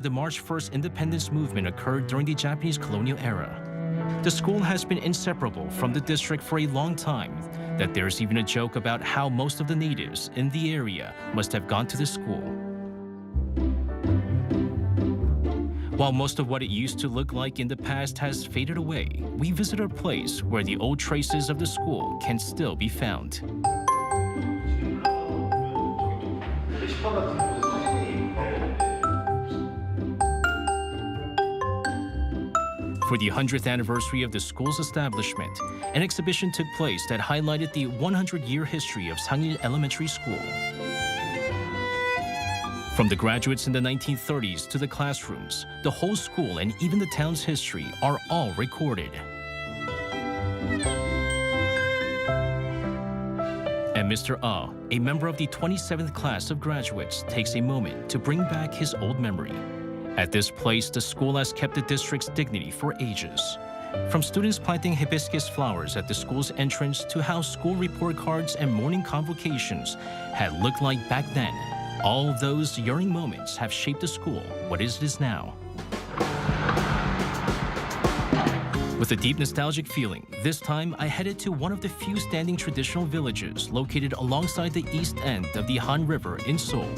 The March 1st independence movement occurred during the Japanese colonial era. The school has been inseparable from the district for a long time, that there's even a joke about how most of the natives in the area must have gone to the school. While most of what it used to look like in the past has faded away, we visit a place where the old traces of the school can still be found. For the 100th anniversary of the school's establishment, an exhibition took place that highlighted the 100-year history of Sangil Elementary School. From the graduates in the 1930s to the classrooms, the whole school and even the town's history are all recorded. And Mr. Ah, a member of the 27th class of graduates, takes a moment to bring back his old memory. At this place, the school has kept the district's dignity for ages. From students planting hibiscus flowers at the school's entrance to how school report cards and morning convocations had looked like back then, all of those yearning moments have shaped the school what it is now. With a deep nostalgic feeling, this time I headed to one of the few standing traditional villages located alongside the east end of the Han River in Seoul.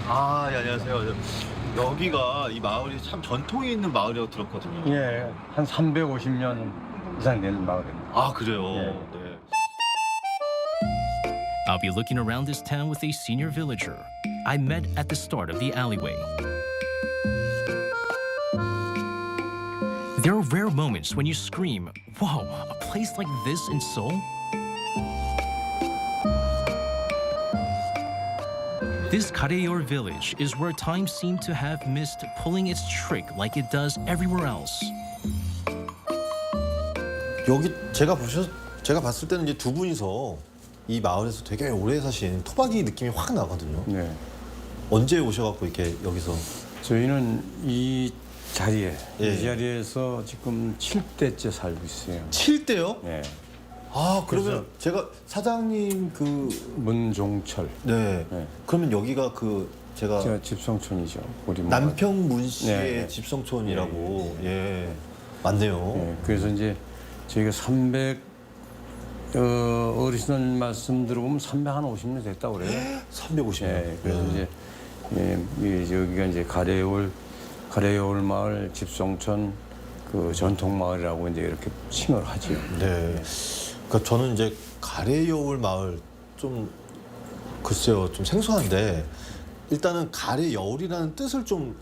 아, 예, 안녕하세요. 여기가 이 마을이 참 전통이 있는 마을이라고 들었거든요. 예, 한 350년 이상 되는 마을입니다. 아, 그래요. 예. 네. I'll be looking around this town with a senior villager I met at the start of the alleyway. There are rare moments when you scream, "Whoa, a place like this in Seoul?" This Kareyor village is where time seemed to have missed pulling its trick like it does everywhere else. 여기 제가 봤을 때는 이제 두 분이서 이 마을에서 되게 오래 사신 토박이 느낌이 확 나거든요. 네. 언제 오셔갖고 이렇게 여기서? 저희는 이 자리에, 예. 이 자리에서 지금 7대째 살고 있어요. 7대요? 네. 아, 그러면 제가 사장님 문종철. 네. 네. 그러면 여기가 제가 집성촌이죠. 우리 마을. 남평문 씨의 네. 집성촌이라고. 예. 맞네요. 네. 그래서 이제 저희가 어르신들 말씀 들어보면 350년 됐다고 그래요. 350년. 네. 그래서 이제 여기가 이제 가래여울 마을 집성촌 전통 마을이라고 이제 이렇게 칭을 하죠. 네. 그러니까 저는 이제 가래여울 마을 좀 글쎄요, 좀 생소한데 일단은 가래여울이라는 뜻을 좀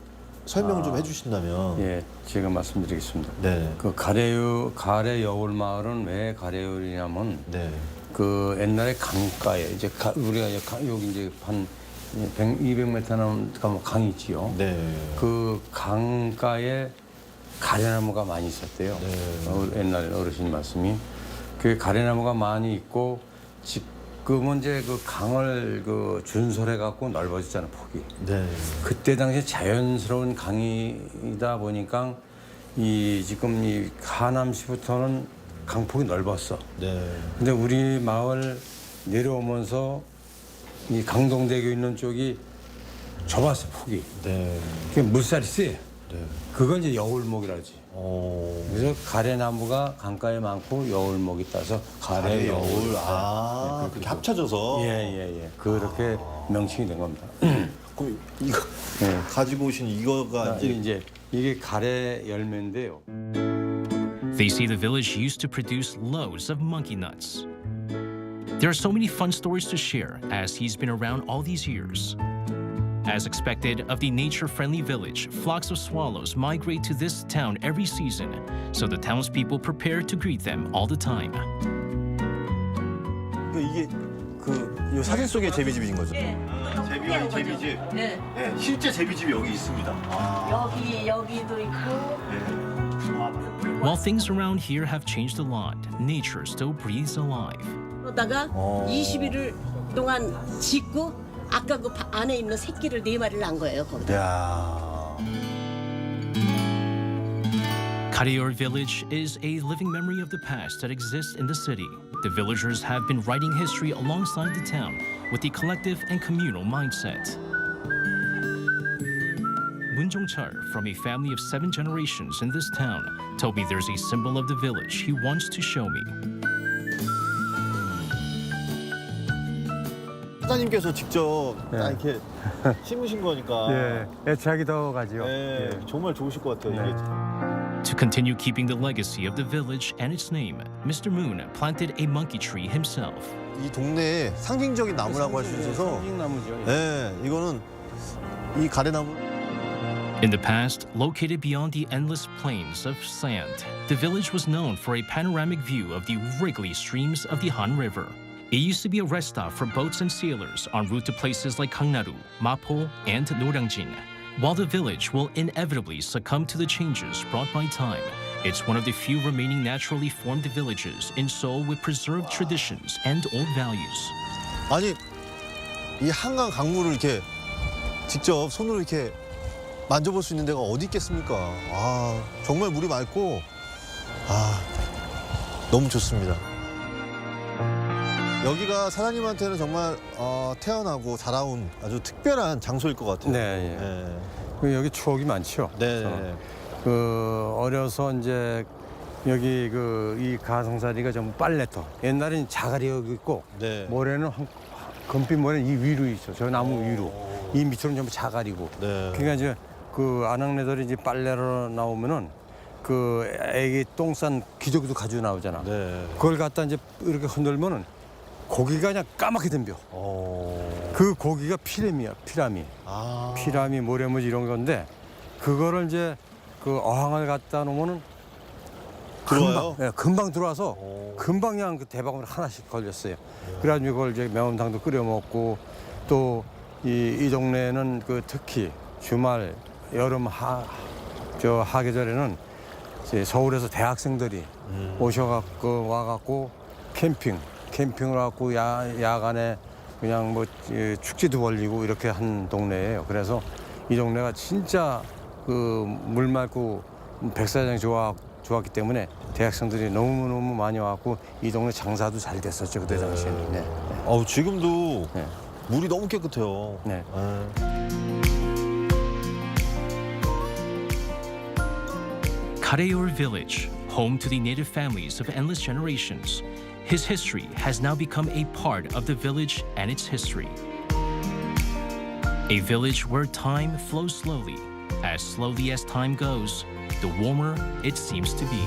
설명 좀 해주신다면. 예, 제가 말씀드리겠습니다. 네. 가래여울 마을은 왜 가래여울이냐면 네. 옛날에 강가에 이제 우리가 여기 이제 한 200m 가면 강이 있지요. 네. 그 강가에 가래나무가 많이 있었대요. 네. 옛날 어르신 말씀이. 그 가래나무가 많이 있고 지금은 이제 그 강을 준설해 갖고 넓어졌잖아요, 폭이. 네. 그때 당시에 자연스러운 강이다 보니까 지금 이 하남시부터는 강폭이 넓었어. 네. 근데 우리 마을 내려오면서 이 강동대교 있는 쪽이 좁았어, 폭이. 네. 그게 물살이 세. 네. 그건 이제 여울목이라지. 그래서 가래나무가 강가에 많고 여울목이 따서 가래여울. 아, 그렇게 합쳐져서. 예. 그렇게 명칭이 된 겁니다. 그럼 이거 가지고 오신 이거가 이제 이게 가래 열매인데요. They say the village used to produce loads of monkey nuts. There are so many fun stories to share as he's been around all these years. As expected of the nature-friendly village, flocks of swallows migrate to this town every season, so the townspeople prepare to greet them all the time. 이게 이 사진 속의 제비집인 거죠? 네. 제비집. 네. 네, 실제 제비집이 여기 있습니다. 여기도 있고. While things around here have changed a lot, nature still breathes alive. 그러다가 20일을 동안 짓고 아까 그 안에 있는 새끼를 4마리를 낳은 거예요, 거기다. 야. Kareor village is a living memory of the past that exists in the city. The villagers have been writing history alongside the town with a collective and communal mindset. Moon Jong-chul, from a family of 7 generations in this town, told me there's a symbol of the village he wants to show me. 사장님께서 직접 네. 딱 이렇게 심으신 거니까 예, 애착이 더 가지요. 예, 예. 정말 좋으실 것 같아요. 이게. To continue keeping the legacy of the village and its name, Mr. Moon planted a monkey tree himself. 이 동네의 상징적인 나무라고 할 수 있어서 상징나무죠. 예, 이거는 이 가래나무 In the past, located beyond the endless plains of sand, the village was known for a panoramic view of the wriggly streams of the Han River. It used to be a rest stop for boats and sailors en route to places like Gangnaru, Mapo, and Noryangjin. While the village will inevitably succumb to the changes brought by time, it's one of the few remaining naturally formed villages in Seoul with preserved traditions and old values. 아니 이 한강 강물을 이렇게 직접 손으로 이렇게 만져볼 수 있는 데가 어디 있겠습니까? 아 정말 물이 맑고 아 너무 좋습니다. 여기가 사장님한테는 정말 태어나고 자라온 아주 특별한 장소일 것 같아요. 네, 예. 그 여기 추억이 많죠. 네. 그래서 그 어려서 이제 여기 그 이 가성자리가 전부 빨래터. 옛날에는 자갈이 여기 있고 네. 모래는 금빛 모래는 이 위로 있어. 저 나무 위로. 이 밑으로는 전부 자갈이고. 네. 그러니까 이제 그 아낙네들이 이제 빨래로 나오면은 그 애기 똥 싼 기저귀도 가지고 나오잖아. 네. 그걸 갖다 이제 이렇게 흔들면은 고기가 그냥 까맣게 덤벼. 그 고기가 피라미야, 피라미. 아. 피라미, 모래무지 이런 건데 그거를 이제 그 어항을 갖다 놓으면은 들어와요? 금방, 예, 금방 들어와서 금방 그냥 그 대방울 하나씩 걸렸어요. 그래가지고 이걸 이제 매운탕도 끓여 먹고 또 이 동네에는 그 특히 주말 여름 하계절에는 이제 서울에서 대학생들이 오셔갖고 와갖고 캠핑을 갖고 야간에 그냥 뭐 축제도 벌리고 이렇게 한 동네예요. 그래서 이 동네가 진짜 그 물 맑고 백사장이 좋았기 때문에 대학생들이 너무너무 많이 와갖고 이 동네 장사도 잘 됐었죠. 그때 당시에는. 네. 지금도 네. 물이 너무 깨끗해요. 네. Kareor village, home to the native families of endless generations. His history has now become a part of the village and its history. A village where time flows slowly as time goes, the warmer it seems to be.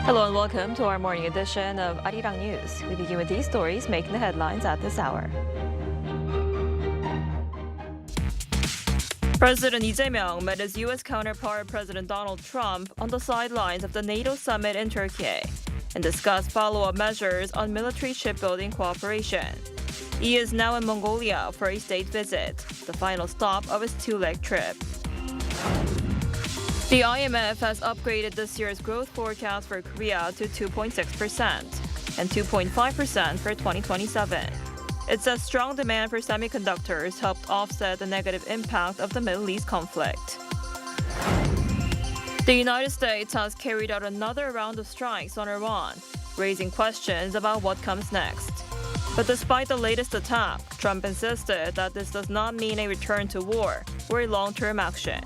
Hello and welcome to our morning edition of Arirang News. We begin with these stories making the headlines at this hour. President Lee Jae-myung met his U.S. counterpart President Donald Trump on the sidelines of the NATO summit in Turkey and discussed follow-up measures on military shipbuilding cooperation. He is now in Mongolia for a state visit, the final stop of his two-leg trip. The IMF has upgraded this year's growth forecast for Korea to 2.6% and 2.5% for 2027. It says strong demand for semiconductors helped offset the negative impact of the Middle East conflict. The United States has carried out another round of strikes on Iran, raising questions about what comes next. But despite the latest attack, Trump insisted that this does not mean a return to war or a long-term action.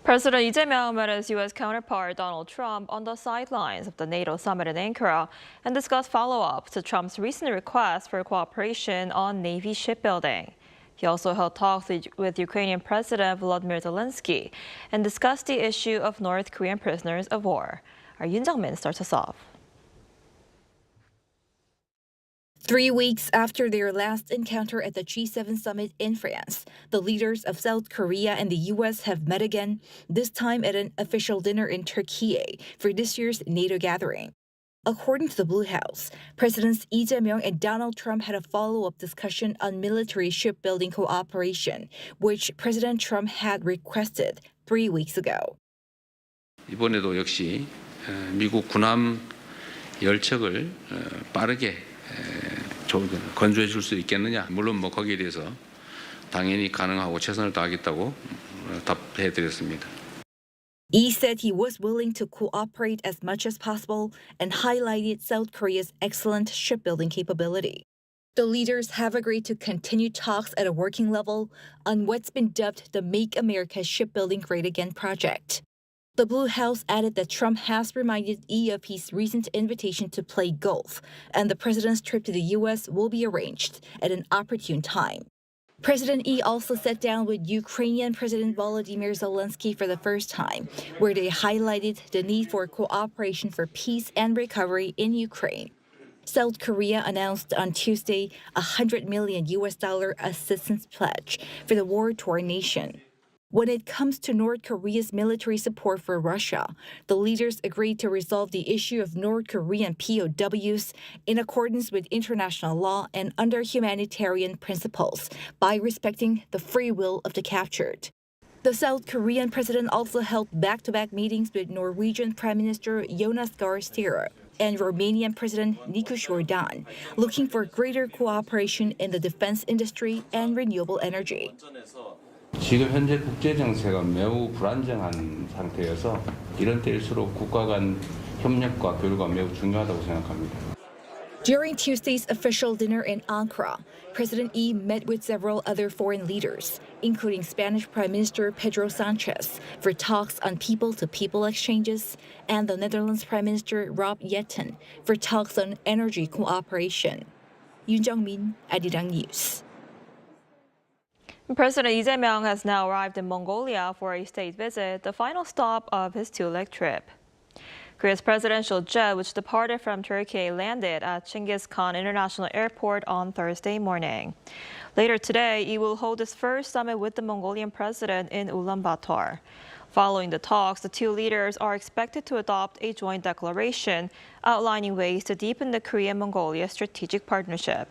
President Lee Jae-myung met his U.S. counterpart Donald Trump on the sidelines of the NATO summit in Ankara and discussed follow-up to Trump's recent request for cooperation on Navy shipbuilding. He also held talks with Ukrainian President Volodymyr Zelensky and discussed the issue of North Korean prisoners of war. Our Youn Yuh-jung starts us off. 3 weeks after their last encounter at the G7 summit in France, the leaders of South Korea and the U.S. have met again, this time at an official dinner in Turkey for this year's NATO gathering. According to the Blue House, Presidents Lee Jae-myung and Donald Trump had a follow-up discussion on military shipbuilding cooperation, which President Trump had requested 3 weeks ago. 이번에도 역시 미국 군함 열척을 빠르게 건조해 줄 수 있겠느냐? 물론 거기에 대해서 당연히 가능하고 최선을 다하겠다고 답해 드렸습니다. Lee said he was willing to cooperate as much as possible and highlighted South Korea's excellent shipbuilding capability. The leaders have agreed to continue talks at a working level on what's been dubbed the Make America Shipbuilding Great Again project. The Blue House added that Trump has reminded Lee of his recent invitation to play golf, and the president's trip to the U.S. will be arranged at an opportune time. President Lee also sat down with Ukrainian President Volodymyr Zelensky for the first time, where they highlighted the need for cooperation for peace and recovery in Ukraine. South Korea announced on Tuesday a $100 million assistance pledge for the war-torn nation. When it comes to North Korea's military support for Russia, the leaders agreed to resolve the issue of North Korean POWs in accordance with international law and under humanitarian principles by respecting the free will of the captured. The South Korean president also held back-to-back meetings with Norwegian Prime Minister Jonas Gahr Støre and Romanian President Nicu Jordan, looking for greater cooperation in the defense industry and renewable energy. 지금 현재 국제 정세가 매우 불안정한 상태여서 이런 때일수록 국가 간 협력과 교류가 매우 중요하다고 생각합니다. During Tuesday's official dinner in Ankara, President Lee met with several other foreign leaders, including Spanish Prime Minister Pedro Sanchez, for talks on people-to-people exchanges, and the Netherlands Prime Minister Rob Jetten for talks on energy cooperation. Youn Yuh-jung, Arirang News. President Lee Jae-myung has now arrived in Mongolia for a state visit, the final stop of his two-leg trip. Korea's presidential jet, which departed from Turkey, landed at Genghis Khan International Airport on Thursday morning. Later today, he will hold his first summit with the Mongolian president in Ulaanbaatar. Following the talks, the two leaders are expected to adopt a joint declaration outlining ways to deepen the Korea-Mongolia strategic partnership.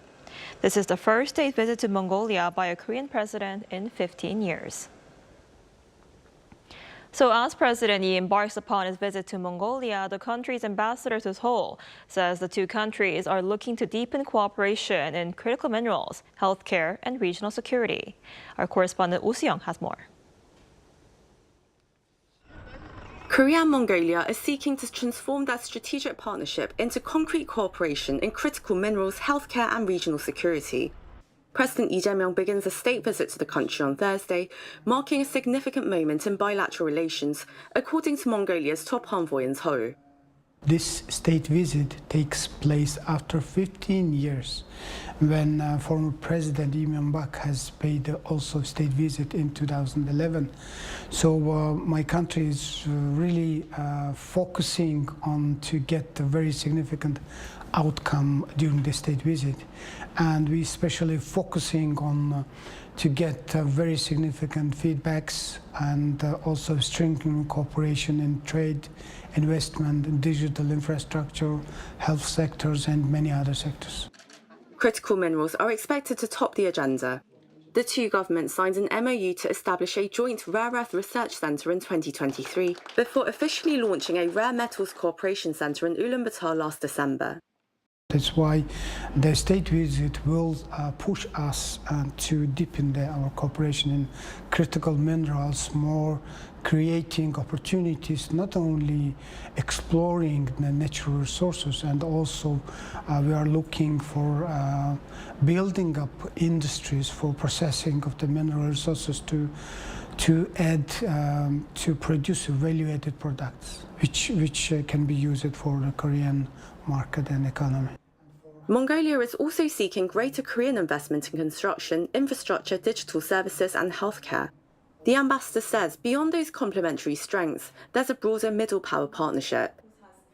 This is the first state visit to Mongolia by a Korean president in 15 years. So as President Lee embarks upon his visit to Mongolia, the country's ambassador to Seoul says the two countries are looking to deepen cooperation in critical minerals, healthcare, and regional security. Our correspondent Oh Soo-young has more. Korea and Mongolia are seeking to transform their strategic partnership into concrete cooperation in critical minerals, healthcare, and regional security. President Lee Jae-myung begins a state visit to the country on Thursday, marking a significant moment in bilateral relations, according to Mongolia's top envoy in Seoul. This state visit takes place after 15 years, when former President Lee Myung-bak has paid also state visit in 2011. So my country is really focusing on to get a very significant outcome during the state visit, and we especially focusing on to get very significant feedbacks and also strengthening cooperation in trade, investment, digital infrastructure, health sectors, and many other sectors. Critical minerals are expected to top the agenda. The two governments signed an MOU to establish a joint rare earth research centre in 2023, before officially launching a rare metals cooperation centre in Ulaanbaatar last December. That's why the state visit will push us to deepen our cooperation in critical minerals, more creating opportunities, not only exploring the natural resources, and also we are looking for building up industries for processing of the mineral resources to add to produce value-added products, which can be used for the Korean market and economy. Mongolia is also seeking greater Korean investment in construction, infrastructure, digital services, and healthcare. The ambassador says beyond those complementary strengths, there's a broader middle power partnership.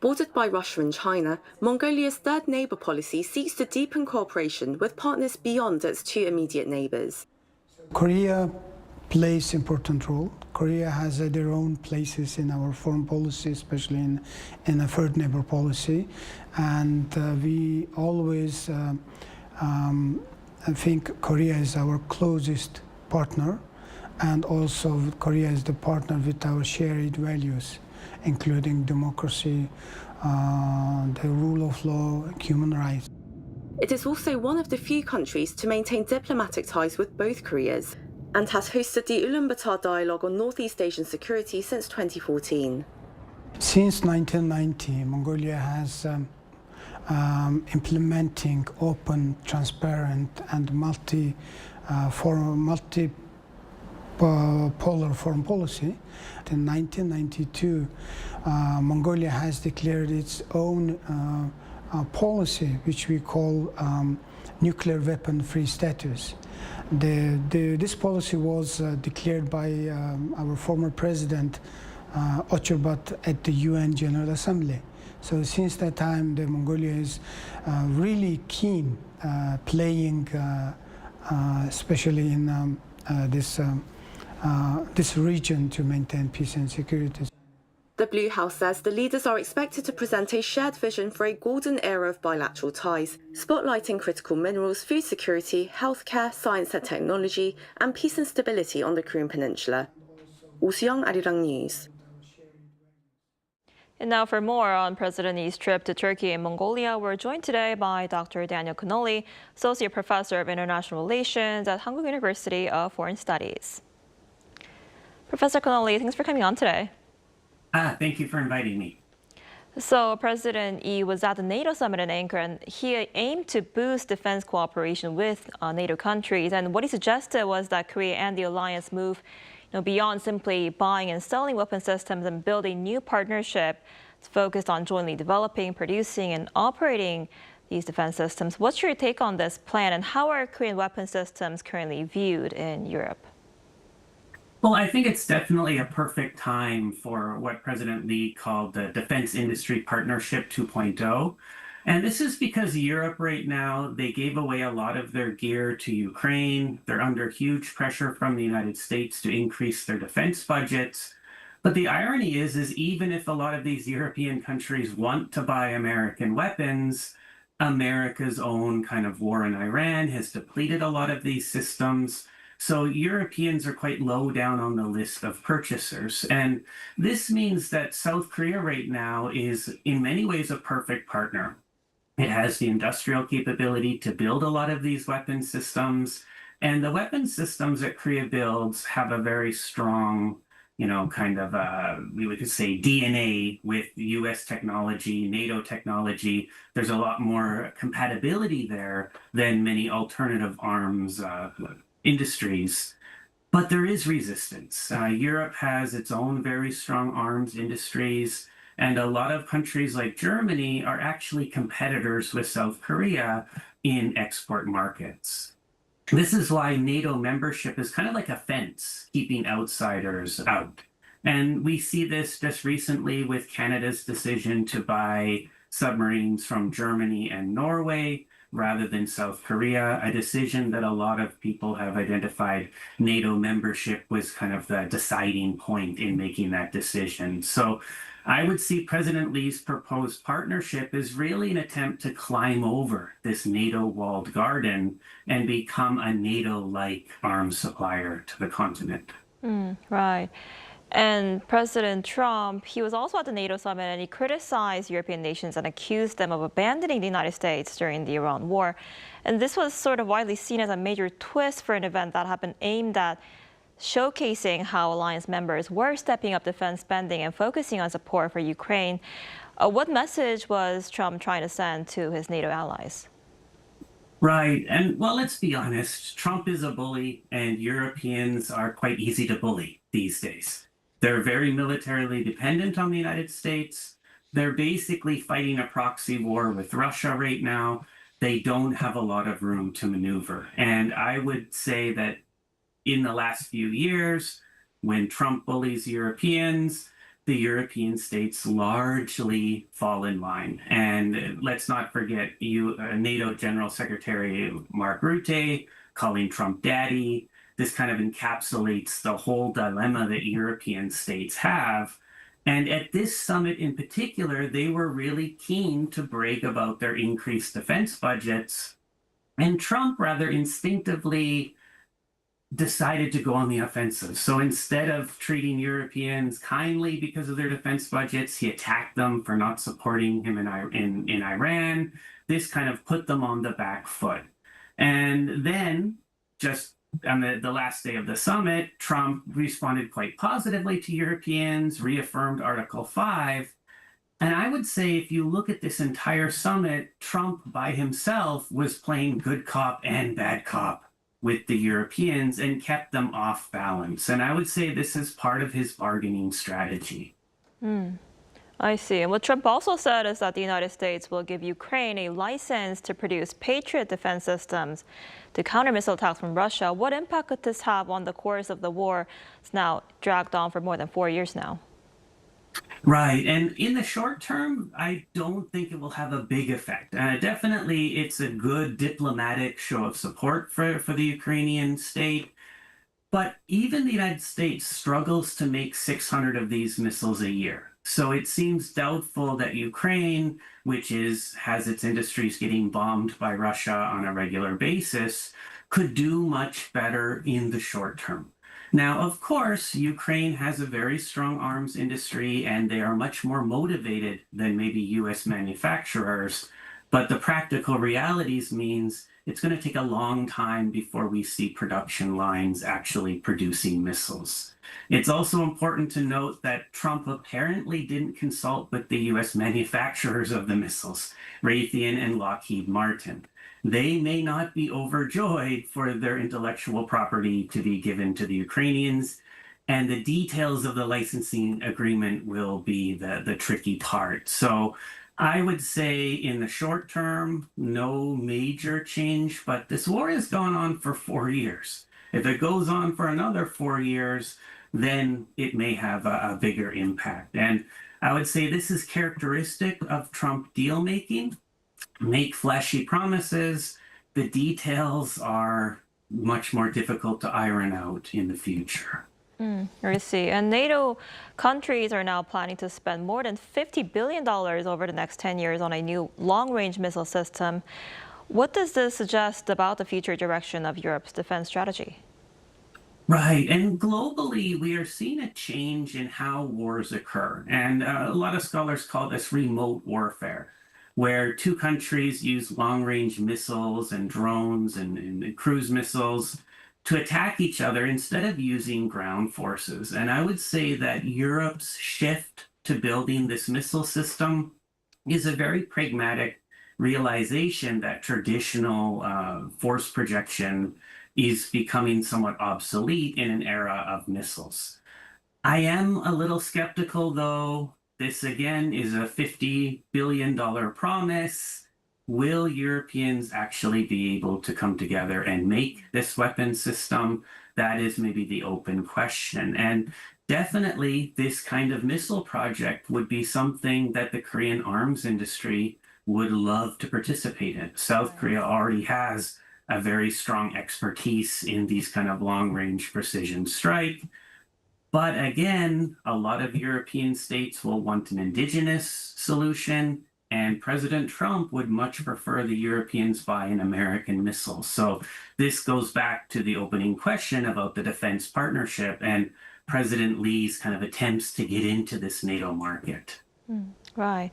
Bordered by Russia and China, Mongolia's third neighbour policy seeks to deepen cooperation with partners beyond its two immediate neighbours. Korea plays important role. Korea has their own places in our foreign policy, especially in a third neighbor policy, and we always think Korea is our closest partner, and also Korea is the partner with our shared values, including democracy, the rule of law, human rights. It is also one of the few countries to maintain diplomatic ties with both Koreas, and has hosted the Ulaanbaatar Dialogue on Northeast Asian Security since 2014. Since 1990, Mongolia has implementing open, transparent, and multipolar foreign policy. In 1992, Mongolia has declared its own policy, which we call nuclear weapon-free status. This policy was declared by our former president Ochurbat at the UN General Assembly. So since that time, the Mongolia is really keen playing, especially in this region, to maintain peace and security. The Blue House says the leaders are expected to present a shared vision for a golden era of bilateral ties, spotlighting critical minerals, food security, healthcare, science and technology, and peace and stability on the Korean Peninsula. Oh Soo-young, Arirang News. And now for more on President Lee's trip to Turkey and Mongolia, we're joined today by Dr. Daniel Connolly, Associate Professor of International Relations at Hankuk University of Foreign Studies. Professor Connolly, thanks for coming on today. Thank you for inviting me. So President Lee was at the NATO summit in Ankara, and he aimed to boost defense cooperation with NATO countries. And what he suggested was that Korea and the alliance move beyond simply buying and selling weapon systems and build a new partnership focused on jointly developing, producing, and operating these defense systems. What's your take on this plan, and how are Korean weapon systems currently viewed in Europe? Well, I think it's definitely a perfect time for what President Lee called the Defense Industry Partnership 2.0. And this is because Europe right now, they gave away a lot of their gear to Ukraine. They're under huge pressure from the United States to increase their defense budgets. But the irony is even if a lot of these European countries want to buy American weapons, America's own kind of war in Iran has depleted a lot of these systems. So Europeans are quite low down on the list of purchasers. And this means that South Korea right now is in many ways a perfect partner. It has the industrial capability to build a lot of these weapon systems. And the weapon systems that Korea builds have a very strong, kind of, we could say DNA with US technology, NATO technology. There's a lot more compatibility there than many alternative arms industries, but there is resistance. Europe has its own very strong arms industries. And a lot of countries like Germany are actually competitors with South Korea in export markets. This is why NATO membership is kind of like a fence keeping outsiders out. And we see this just recently with Canada's decision to buy submarines from Germany and Norway rather than South Korea, a decision that a lot of people have identified NATO membership was kind of the deciding point in making that decision. So I would see President Lee's proposed partnership as really an attempt to climb over this NATO walled garden and become a NATO-like arms supplier to the continent. Right. And President Trump, he was also at the NATO summit and he criticized European nations and accused them of abandoning the United States during the Iran war. And this was sort of widely seen as a major twist for an event that had been aimed at showcasing how alliance members were stepping up defense spending and focusing on support for Ukraine. What message was Trump trying to send to his NATO allies? Right. And well, let's be honest, Trump is a bully and Europeans are quite easy to bully these days. They're very militarily dependent on the United States. They're basically fighting a proxy war with Russia right now. They don't have a lot of room to maneuver. And I would say that in the last few years, when Trump bullies Europeans, the European states largely fall in line. And let's not forget NATO General Secretary Mark Rutte calling Trump daddy. This kind of encapsulates the whole dilemma that European states have. And at this summit in particular, they were really keen to brag about their increased defense budgets. And Trump rather instinctively decided to go on the offensive. So instead of treating Europeans kindly because of their defense budgets, he attacked them for not supporting him in Iran. This kind of put them on the back foot. And then just on the last day of the summit, Trump responded quite positively to Europeans, reaffirmed Article 5. And I would say if you look at this entire summit, Trump by himself was playing good cop and bad cop with the Europeans and kept them off balance. And I would say this is part of his bargaining strategy. I see. And what Trump also said is that the United States will give Ukraine a license to produce Patriot defense systems to counter missile attacks from Russia. What impact could this have on the course of the war? It's now dragged on for more than 4 years now. Right. And in the short term, I don't think it will have a big effect. Definitely, it's a good diplomatic show of support for the Ukrainian state. But even the United States struggles to make 600 of these missiles a year. So it seems doubtful that Ukraine, which has its industries getting bombed by Russia on a regular basis, could do much better in the short term. Now, of course, Ukraine has a very strong arms industry and they are much more motivated than maybe US manufacturers. But the practical realities means it's going to take a long time before we see production lines actually producing missiles. It's also important to note that Trump apparently didn't consult with the US manufacturers of the missiles, Raytheon and Lockheed Martin. They may not be overjoyed for their intellectual property to be given to the Ukrainians, and the details of the licensing agreement will be the tricky part. So I would say in the short term, no major change, but this war has gone on for 4 years. If it goes on for another 4 years, then it may have a bigger impact. And I would say this is characteristic of Trump deal making. Make flashy promises. The details are much more difficult to iron out in the future. I see. And NATO countries are now planning to spend more than $50 billion over the next 10 years on a new long-range missile system. What does this suggest about the future direction of Europe's defense strategy? Right. And globally, we are seeing a change in how wars occur. And a lot of scholars call this remote warfare, where two countries use long-range missiles and drones and cruise missiles to attack each other instead of using ground forces. And I would say that Europe's shift to building this missile system is a very pragmatic realization that traditional force projection is becoming somewhat obsolete in an era of missiles. I am a little skeptical, though, this again is a $50 billion promise. Will Europeans actually be able to come together and make this weapon system? That is maybe the open question. And definitely this kind of missile project would be something that the Korean arms industry would love to participate in. South Korea already has a very strong expertise in these kind of long-range precision strike. But again, a lot of European states will want an indigenous solution, and President Trump would much prefer the Europeans buy an American missile. So this goes back to the opening question about the defense partnership and President Lee's kind of attempts to get into this NATO market. Right.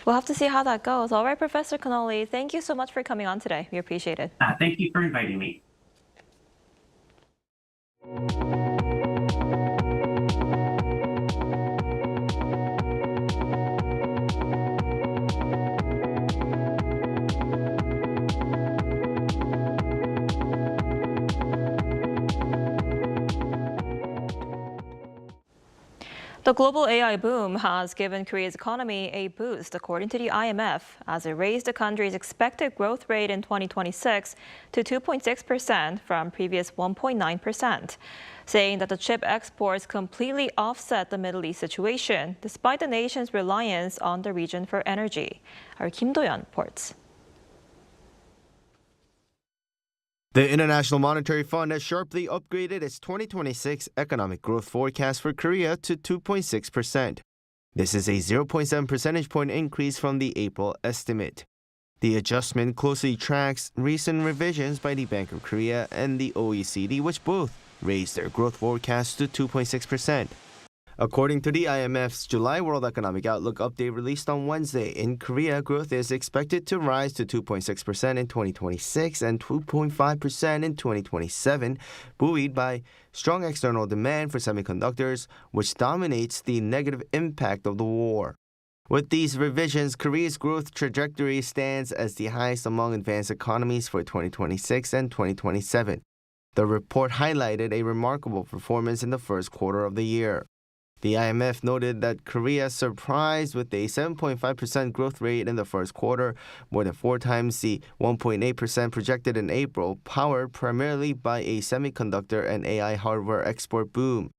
We'll have to see how that goes. All right, Professor Connolly, thank you so much for coming on today. We appreciate it. Thank you for inviting me. The global AI boom has given Korea's economy a boost, according to the IMF, as it raised the country's expected growth rate in 2026 to 2.6% from previous 1.9%, saying that the chip exports completely offset the Middle East situation, despite the nation's reliance on the region for energy. Our Kim Do-yeon reports. The International Monetary Fund has sharply upgraded its 2026 economic growth forecast for Korea to 2.6%. This is a 0.7 percentage point increase from the April estimate. The adjustment closely tracks recent revisions by the Bank of Korea and the OECD, which both raised their growth forecast to 2.6%. According to the IMF's July World Economic Outlook update released on Wednesday, in Korea, growth is expected to rise to 2.6% in 2026 and 2.5% in 2027, buoyed by strong external demand for semiconductors, which dominates the negative impact of the war. With these revisions, Korea's growth trajectory stands as the highest among advanced economies for 2026 and 2027. The report highlighted a remarkable performance in the first quarter of the year. The IMF noted that Korea surprised with a 7.5% growth rate in the first quarter, more than 4 times the 1.8% projected in April, powered primarily by a semiconductor and AI hardware export boom.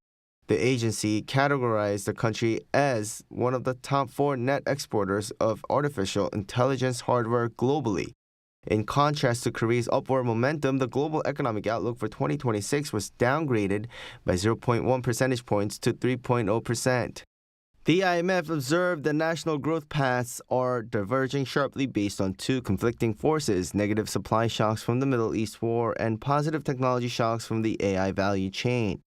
The agency categorized the country as one of the top 4 net exporters of artificial intelligence hardware globally. In contrast to Korea's upward momentum, the global economic outlook for 2026 was downgraded by 0.1 percentage points to 3.0%. The IMF observed that national growth paths are diverging sharply based on 2 conflicting forces: negative supply shocks from the Middle East war and positive technology shocks from the AI value chain.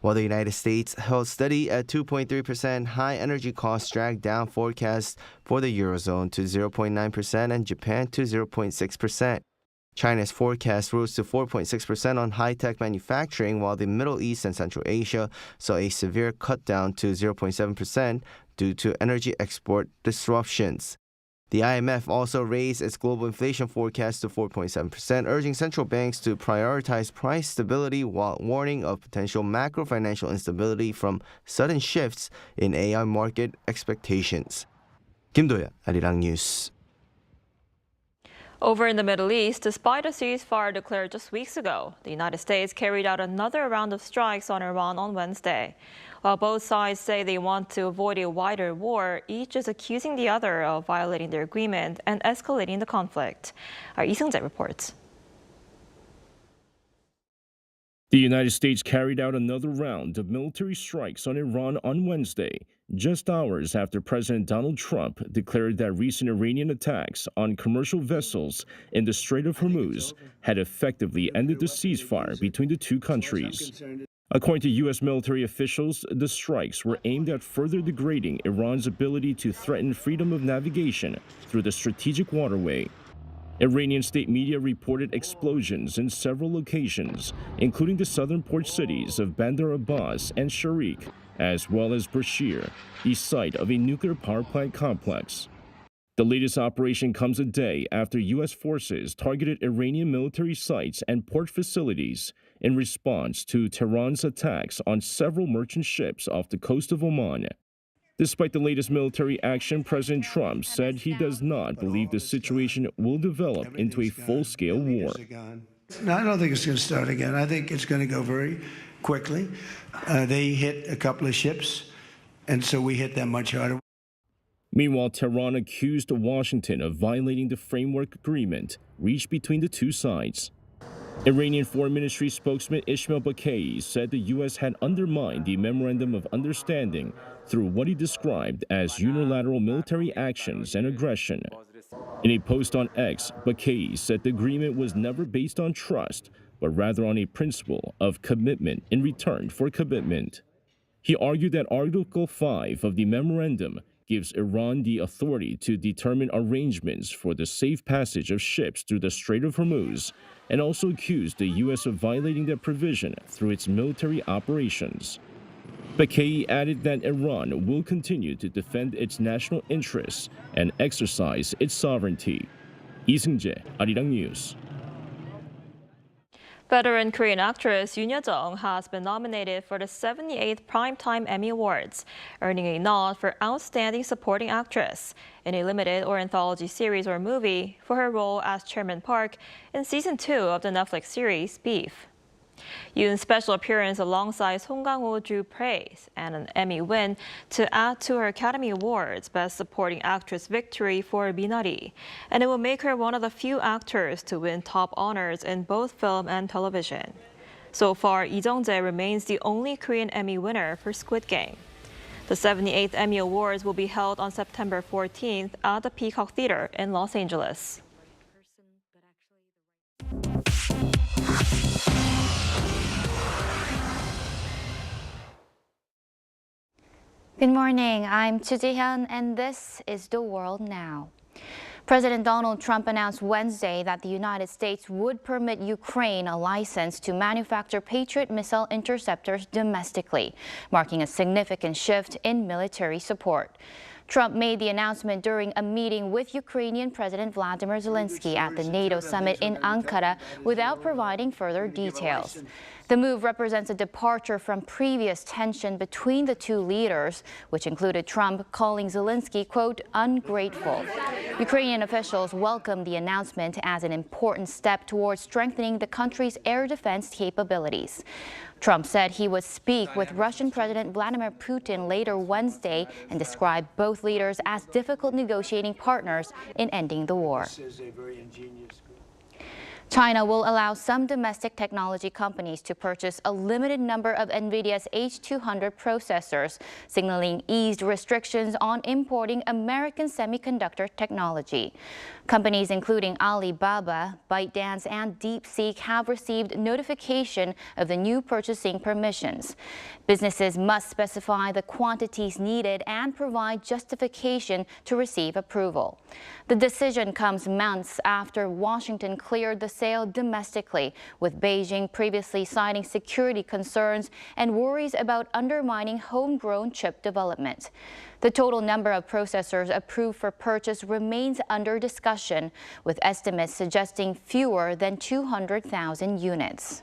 While the United States held steady at 2.3%, high energy costs dragged down forecasts for the Eurozone to 0.9% and Japan to 0.6%. China's forecast rose to 4.6% on high-tech manufacturing, while the Middle East and Central Asia saw a severe cut down to 0.7% due to energy export disruptions. The IMF also raised its global inflation forecast to 4.7%, urging central banks to prioritize price stability while warning of potential macro-financial instability from sudden shifts in AI market expectations. Kim Do-yeon, Arirang News. Over in the Middle East, despite a ceasefire declared just weeks ago, the United States carried out another round of strikes on Iran on Wednesday. While both sides say they want to avoid a wider war, each is accusing the other of violating their agreement and escalating the conflict. Our Lee Seung-jae reports. The United States carried out another round of military strikes on Iran on Wednesday, just hours after President Donald Trump declared that recent Iranian attacks on commercial vessels in the Strait of Hormuz had effectively ended the ceasefire between the two countries. According to U.S. military officials, the strikes were aimed at further degrading Iran's ability to threaten freedom of navigation through the strategic waterway. Iranian state media reported explosions in several locations, including the southern port cities of Bandar Abbas and Sharik, as well as Bushehr, the site of a nuclear power plant complex. The latest operation comes a day after U.S. forces targeted Iranian military sites and port facilities in response to Tehran's attacks on several merchant ships off the coast of Oman. Despite the latest military action, President Trump said he does not believe the situation will develop into a full-scale war. No, I don't think it's going to start again. I think it's going to go very quickly. They hit a couple of ships, and so we hit them much harder. Meanwhile, Tehran accused Washington of violating the framework agreement reached between the two sides. Iranian Foreign Ministry spokesman Ismail Baghei said the U.S. had undermined the Memorandum of Understanding through what he described as unilateral military actions and aggression. In a post on X, Baghei said the agreement was never based on trust, but rather on a principle of commitment in return for commitment. He argued that Article 5 of the memorandum gives Iran the authority to determine arrangements for the safe passage of ships through the Strait of Hormuz, and also accused the U.S. of violating that provision through its military operations. Baghei added that Iran will continue to defend its national interests and exercise its sovereignty. Lee Seung-jae, Arirang News. Veteran Korean actress Youn Yuh-jung has been nominated for the 78th Primetime Emmy Awards, earning a nod for Outstanding Supporting Actress in a limited or anthology series or movie for her role as Chairman Park in Season 2 of the Netflix series Beef. Yoon's special appearance alongside Song Kang-ho drew praise and an Emmy win to add to her Academy Awards Best Supporting Actress victory for Minari, and it will make her one of the few actors to win top honors in both film and television. So far, Lee Jung-jae remains the only Korean Emmy winner for Squid Game. The 78th Emmy Awards will be held on September 14th at the Peacock Theater in Los Angeles. Good morning, I'm Choo Ji-hyun, and this is The World Now. President Donald Trump announced Wednesday that the United States would permit Ukraine a license to manufacture Patriot missile interceptors domestically, marking a significant shift in military support. Trump made the announcement during a meeting with Ukrainian President Vladimir Zelensky at the NATO summit in Ankara without providing further details. The move represents a departure from previous tension between the two leaders, which included Trump calling Zelensky, quote, ungrateful. Ukrainian officials welcomed the announcement as an important step towards strengthening the country's air defense capabilities. Trump said he would speak with Russian President Vladimir Putin later Wednesday and described both leaders as difficult negotiating partners in ending the war. China will allow some domestic technology companies to purchase a limited number of Nvidia's H200 processors, signaling eased restrictions on importing American semiconductor technology. Companies including Alibaba, ByteDance, and DeepSeek have received notification of the new purchasing permissions. Businesses must specify the quantities needed and provide justification to receive approval. The decision comes months after Washington cleared the sale domestically, with Beijing previously citing security concerns and worries about undermining homegrown chip development. The total number of processors approved for purchase remains under discussion, with estimates suggesting fewer than 200,000 units.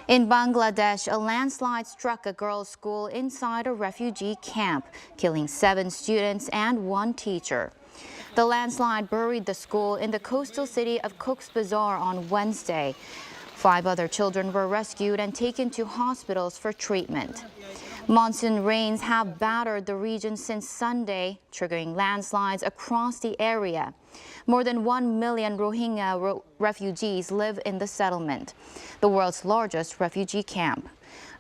In Bangladesh, a landslide struck a girls' school inside a refugee camp, killing 7 students and 1 teacher. The landslide buried the school in the coastal city of Cox's Bazar on Wednesday. 5 other children were rescued and taken to hospitals for treatment. Monsoon rains have battered the region since Sunday, triggering landslides across the area. More than 1 million Rohingya refugees live in the settlement, the world's largest refugee camp.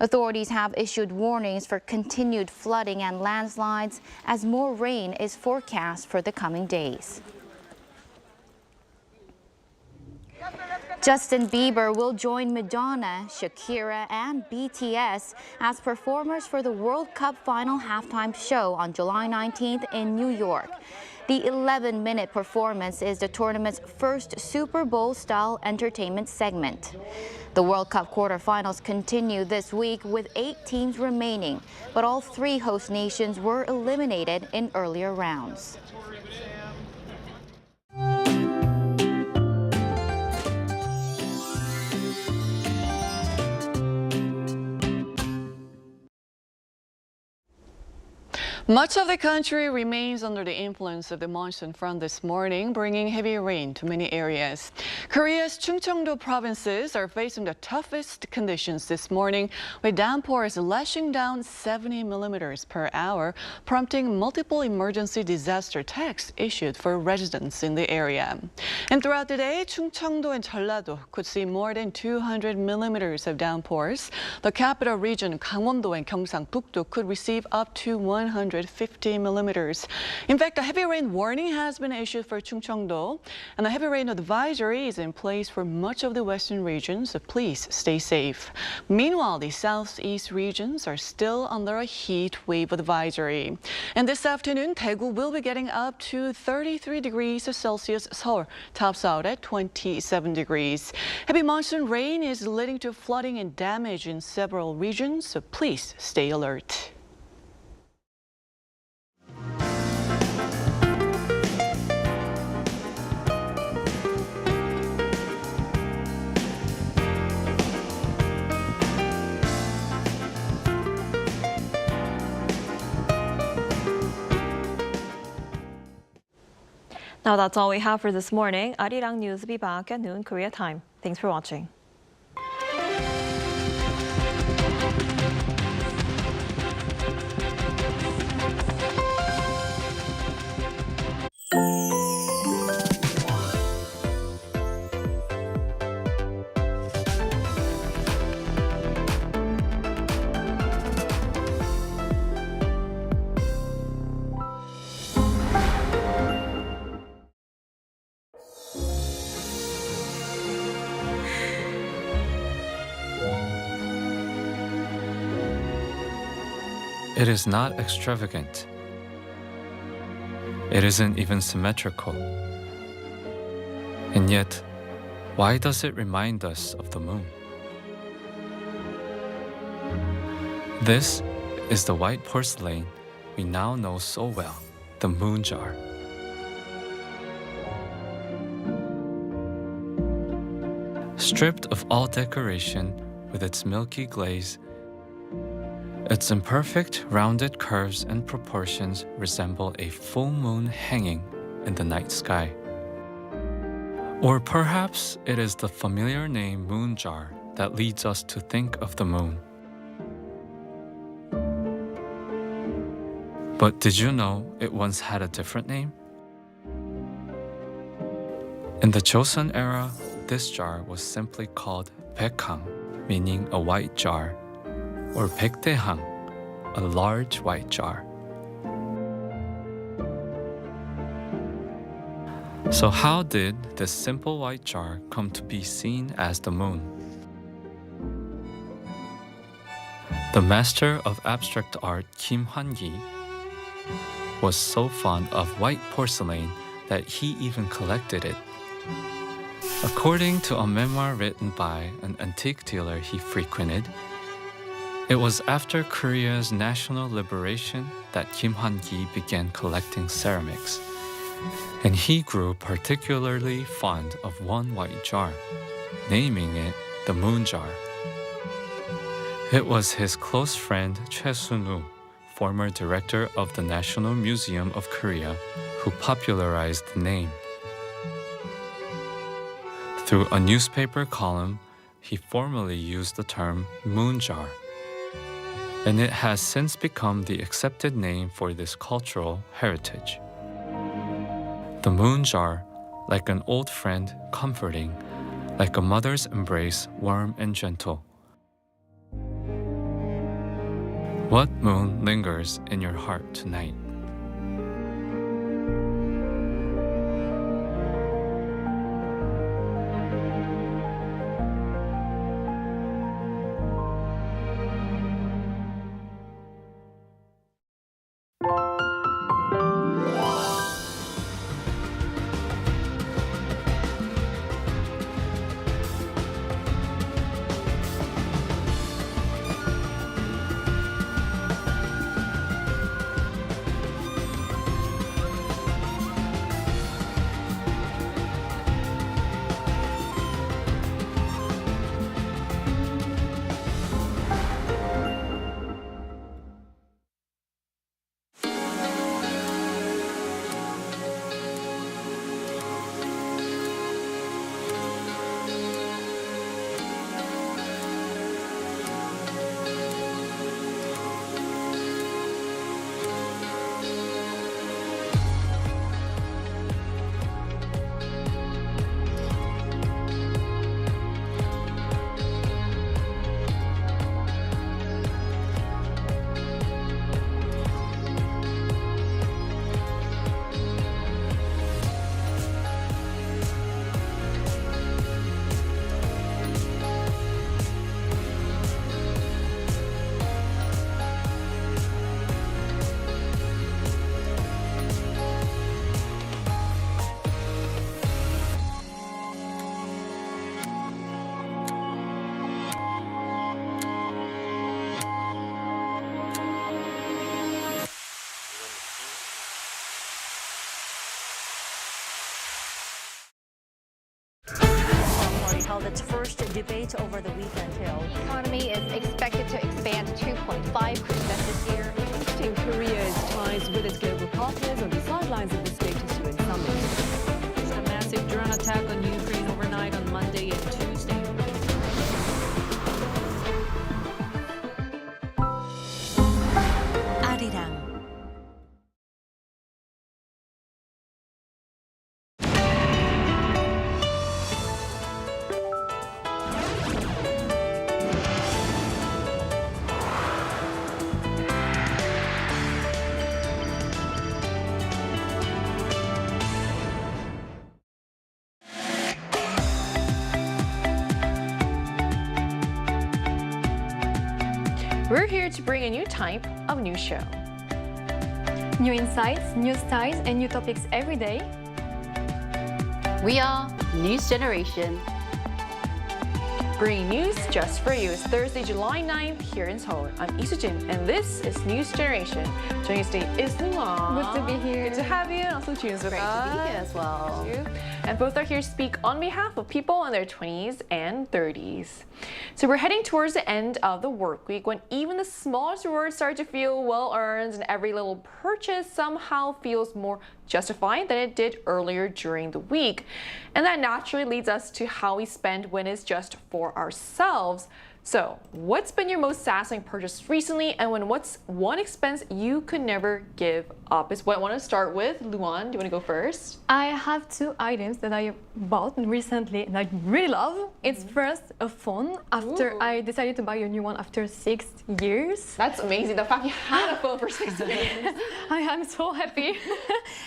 Authorities have issued warnings for continued flooding and landslides as more rain is forecast for the coming days. Justin Bieber will join Madonna, Shakira, and BTS as performers for the World Cup final halftime show on July 19th in New York. The 11-minute performance is the tournament's first Super Bowl-style entertainment segment. The World Cup quarterfinals continue this week with 8 teams remaining, but all 3 host nations were eliminated in earlier rounds. Much of the country remains under the influence of the monsoon front this morning, bringing heavy rain to many areas. Korea's Chungcheong-do provinces are facing the toughest conditions this morning, with downpours lashing down 70 millimeters per hour, prompting multiple emergency disaster texts issued for residents in the area. And throughout the day, Chungcheong-do and Jeollado could see more than 200 millimeters of downpours. The capital region, Gangwon-do and Gyeongsang-pukdo could receive up to 150 millimeters. In fact, a heavy rain warning has been issued for Chungcheong-do, and a heavy rain advisory is in place for much of the western regions, so please stay safe. Meanwhile, the southeast regions are still under a heat wave advisory. And this afternoon, Daegu will be getting up to 33 degrees Celsius. Seoul tops out at 27 degrees. Heavy monsoon rain is leading to flooding and damage in several regions, so please stay alert. Now that's all we have for this morning. Arirang News will be back at noon Korea time. Thanks for watching. It is not extravagant. It isn't even symmetrical. And yet, why does it remind us of the moon? This is the white porcelain we now know so well, the moon jar. Stripped of all decoration with its milky glaze, its imperfect, rounded curves and proportions resemble a full moon hanging in the night sky. Or perhaps it is the familiar name moon jar that leads us to think of the moon. But did you know it once had a different name? In the Joseon era, this jar was simply called 백항, meaning a white jar, or 백대항, a large white jar. So how did this simple white jar come to be seen as the moon? The master of abstract art Kim Han-gi was so fond of white porcelain that he even collected it. According to a memoir written by an antique dealer he frequented, it was after Korea's national liberation that Kim Han-gi began collecting ceramics, and he grew particularly fond of one white jar, naming it the moon jar. It was his close friend Choi Sun-woo, former director of the National Museum of Korea, who popularized the name. Through a newspaper column, he formally used the term moon jar, and it has since become the accepted name for this cultural heritage. The moon jar, like an old friend, comforting, like a mother's embrace, warm and gentle. What moon lingers in your heart tonight? held its first debate over the weekend. The economy is expected to expand 2.5% this year. Boosting Korea's ties with its global partners on the sidelines of the Status UN summit. It's a massive drone attack on Ukraine overnight on Monday and Tuesday. Arirang. We're here to bring a new type of news show. New insights, new styles, and new topics every day. We are News Generation. Bringing news just for you. It's Thursday, July 9th here in Seoul. I'm Lee-Soo-jin, and this is News Generation. Joining us today is Luan. Good to be here. Good to have you. And also June's with Great us. to be here as well. Thank you. And both are here to speak on behalf of people in their 20s and 30s. So we're heading towards the end of the work week when even the smallest rewards start to feel well-earned and every little purchase somehow feels more justified than it did earlier during the week. And that naturally leads us to how we spend when it's just for ourselves. So, what's been your most satisfying purchase recently, and what's one expense you could never give up? Is what I want to start with. Luan, do you want to go first? I have two items that I bought recently and I really love. It's first a phone after I decided to buy a new one after 6 years. That's amazing. The fact you had a phone for 6 years. I am so happy.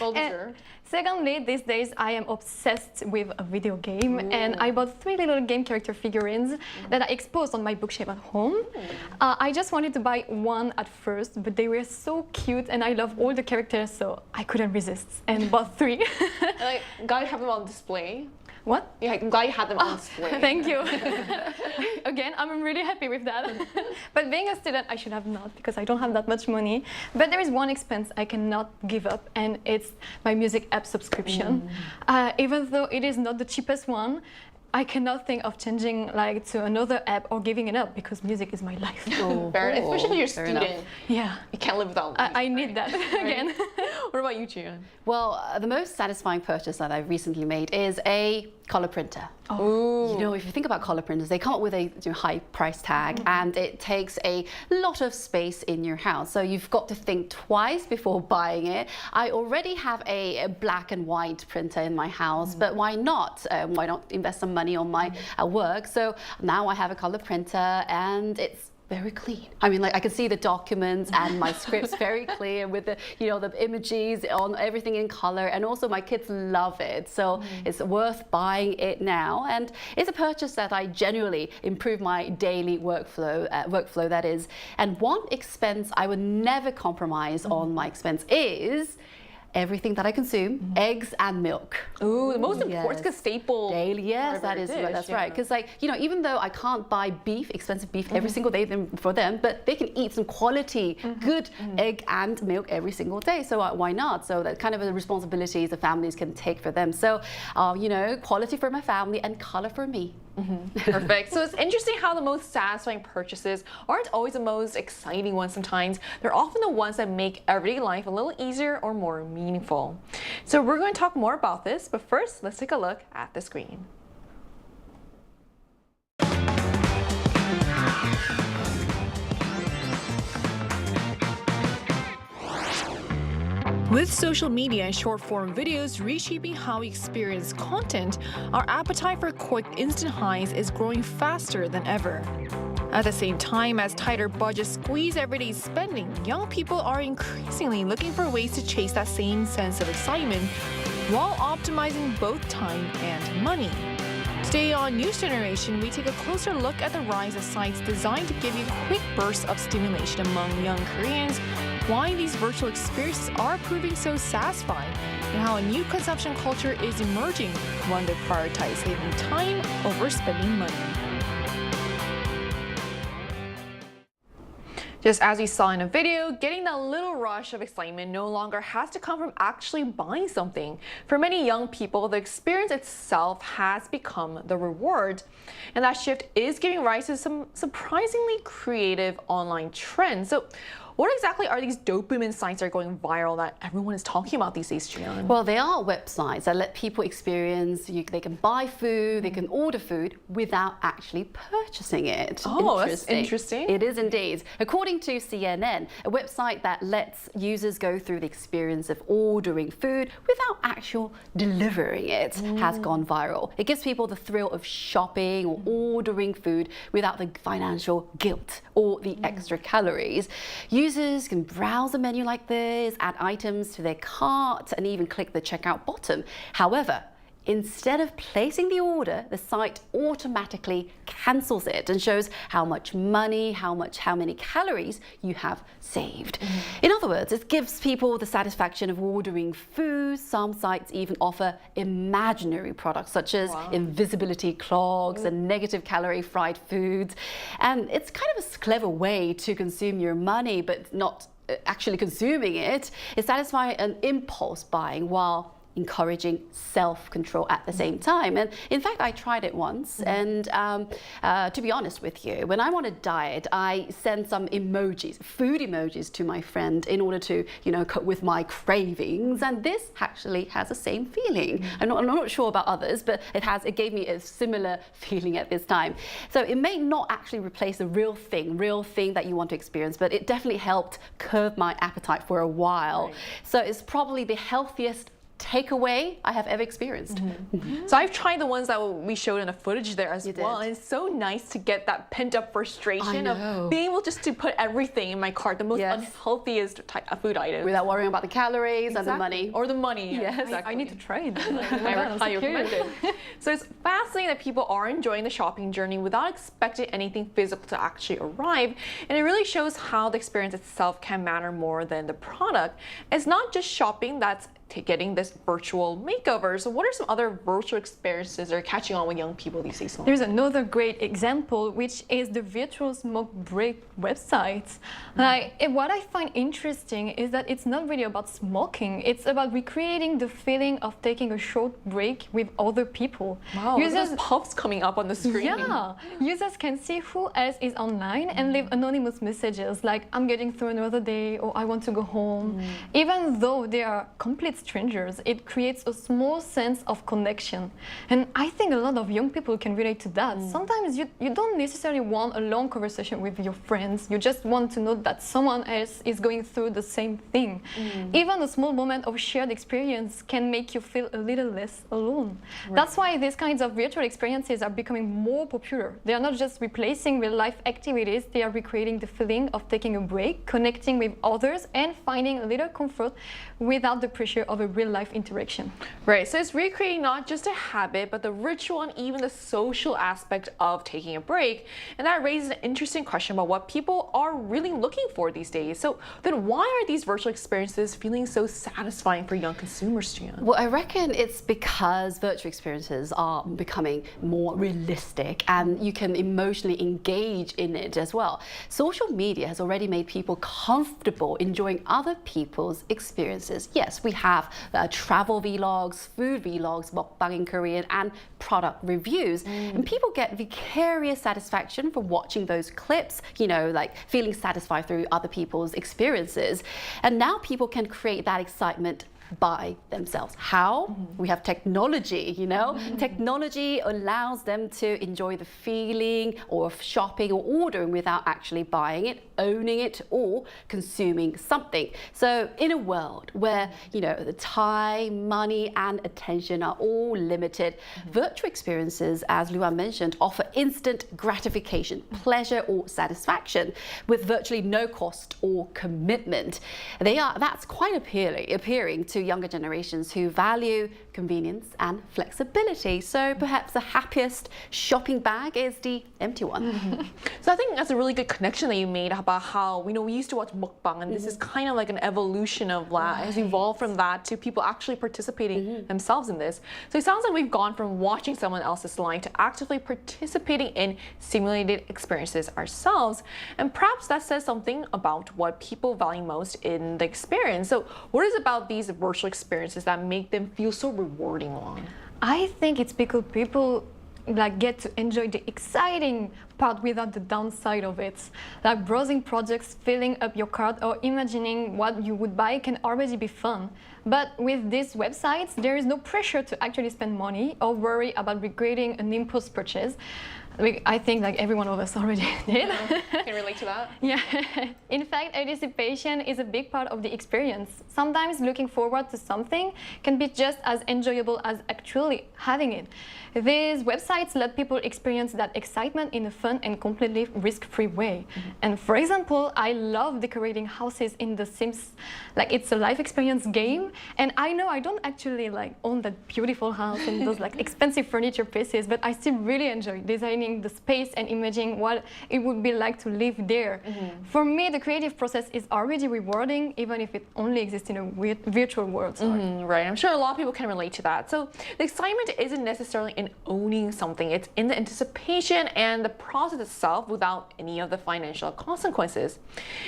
Well deserved. Secondly, these days I am obsessed with a video game and I bought 3 little game character figurines that I exposed on my bookshelf at home. I just wanted to buy one at first, but they were so cute and I love all the characters, so I couldn't resist and bought 3. Like, glad you have them on display. What? Yeah, I'm glad you had them on display. Thank you. Again, I'm really happy with that. But being a student, I should have not because I don't have that much money. But there is one expense I cannot give up, and it's my music app subscription. Even though it is not the cheapest one, I cannot think of changing like to another app or giving it up because music is my life. Especially if you're a student. Yeah. You can't live without music. I need that again. What about you, Jian? Well, the most satisfying purchase that I've recently made is a color printer. You know, if you think about color printers, they come up with a high price tag and it takes a lot of space in your house. So you've got to think twice before buying it. I already have a black and white printer in my house, but why not? Why not invest some money on my work? So now I have a color printer and it's very clean. I mean, like I can see the documents and my scripts very clear with the, the images on everything in color, and also my kids love it. So it's worth buying it now, and it's a purchase that I genuinely improve my daily workflow that is. And one expense I would never compromise on my expense is everything that I consume, eggs and milk. Ooh, the most important, it's a staple. Daily, yes, that's right. Because even though I can't buy beef, expensive beef every single day for them, but they can eat some quality, good egg and milk every single day. So why not? So that kind of a responsibility the families can take for them. So, quality for my family and color for me. Perfect. So it's interesting how the most satisfying purchases aren't always the most exciting ones sometimes. They're often the ones that make everyday life a little easier or more meaningful. So we're going to talk more about this, but first, let's take a look at the screen. With social media and short-form videos reshaping how we experience content, our appetite for quick instant highs is growing faster than ever. At the same time, as tighter budgets squeeze everyday spending, young people are increasingly looking for ways to chase that same sense of excitement while optimizing both time and money. Today on News Generation, we take a closer look at the rise of sites designed to give you quick bursts of stimulation among young Koreans, why these virtual experiences are proving so satisfying, and how a new consumption culture is emerging, one that prioritizes saving time over spending money. Just as we saw in a video, getting that little rush of excitement no longer has to come from actually buying something. For many young people, the experience itself has become the reward. And that shift is giving rise to some surprisingly creative online trends. So what exactly are these dopamine sites that are going viral that everyone is talking about these days, Jian? Well, they are websites that let people experience, they can buy food, they can order food without actually purchasing it. Oh, that's interesting. It is indeed. According to CNN, a website that lets users go through the experience of ordering food without actual delivering it has gone viral. It gives people the thrill of shopping or ordering food without the financial guilt or the extra calories. Users can browse the menu like this, add items to their cart, and even click the checkout button. However, instead of placing the order, the site automatically cancels it and shows how much money, how many calories you have saved. In other words, it gives people the satisfaction of ordering food. Some sites even offer imaginary products such as invisibility clogs and negative calorie fried foods. And it's kind of a clever way to consume your money, but not actually consuming it. It satisfies an impulse buying while encouraging self-control at the same time. And in fact, I tried it once. And to be honest with you, when I'm on a diet, I send some emojis, food emojis to my friend in order to, cope with my cravings. And this actually has the same feeling. I'm not sure about others, but it gave me a similar feeling at this time. So it may not actually replace the real thing that you want to experience, but it definitely helped curb my appetite for a while. So it's probably the healthiest takeaway I have ever experienced. So I've tried the ones that we showed in the footage there as well. And it's so nice to get that pent up frustration of being able just to put everything in my cart, the most unhealthiest food items. Without worrying about the calories and the money. Or the money. Yes. Exactly. I need to try it. I recommend it. So it's fascinating that people are enjoying the shopping journey without expecting anything physical to actually arrive. And it really shows how the experience itself can matter more than the product. It's not just shopping that's getting this virtual makeover. So what are some other virtual experiences that are catching on with young people these days? There's another great example, which is the virtual smoke break websites. What I find interesting is that it's not really about smoking. It's about recreating the feeling of taking a short break with other people. Wow, there's puffs coming up on the screen. Yeah, users can see who else is online and leave anonymous messages like, I'm getting through another day, or I want to go home. Even though they are complete strangers, it creates a small sense of connection. And I think a lot of young people can relate to that. Sometimes you don't necessarily want a long conversation with your friends. You just want to know that someone else is going through the same thing. Even a small moment of shared experience can make you feel a little less alone. That's why these kinds of virtual experiences are becoming more popular. They are not just replacing real-life activities, they are recreating the feeling of taking a break, connecting with others, and finding a little comfort without the pressure of a real-life interaction. Right, so it's recreating not just a habit, but the ritual and even the social aspect of taking a break. And that raises an interesting question about what people are really looking for these days. So then why are these virtual experiences feeling so satisfying for young consumers, Jian? Well, I reckon it's because virtual experiences are becoming more realistic and you can emotionally engage in it as well. Social media has already made people comfortable enjoying other people's experiences. Yes, we have travel vlogs, food vlogs, mukbang in Korean, and product reviews. And people get vicarious satisfaction from watching those clips, like feeling satisfied through other people's experiences. And now people can create that excitement by themselves. How? We have technology, Technology allows them to enjoy the feeling of shopping or ordering without actually buying it, owning it, or consuming something. So in a world where, the time, money, and attention are all limited, virtual experiences, as Luan mentioned, offer instant gratification, pleasure, or satisfaction with virtually no cost or commitment. That's quite appealing to to younger generations who value convenience and flexibility. So perhaps the happiest shopping bag is the empty one. So I think that's a really good connection that you made about how, we used to watch mukbang, and this is kind of like an evolution of that. It has evolved from that to people actually participating themselves in this. So it sounds like we've gone from watching someone else's life to actively participating in simulated experiences ourselves. And perhaps that says something about what people value most in the experience. So what is it about these virtual experiences that make them feel so rewarding, Wong? I think it's because people get to enjoy the exciting part without the downside of it. Like browsing projects, filling up your cart, or imagining what you would buy can already be fun. But with these websites, there is no pressure to actually spend money or worry about regretting an impulse purchase. I think every one of us already did. Can relate to that? Yeah. In fact, anticipation is a big part of the experience. Sometimes looking forward to something can be just as enjoyable as actually having it. These websites let people experience that excitement in a fun and completely risk-free way. And for example, I love decorating houses in The Sims. It's a life experience game. And I know I don't actually own that beautiful house and those expensive furniture pieces, but I still really enjoy designing the space and imagining what it would be like to live there. For me, the creative process is already rewarding, even if it only exists in a virtual world. Right, I'm sure a lot of people can relate to that. So the excitement isn't necessarily in owning something, it's in the anticipation and the process itself without any of the financial consequences.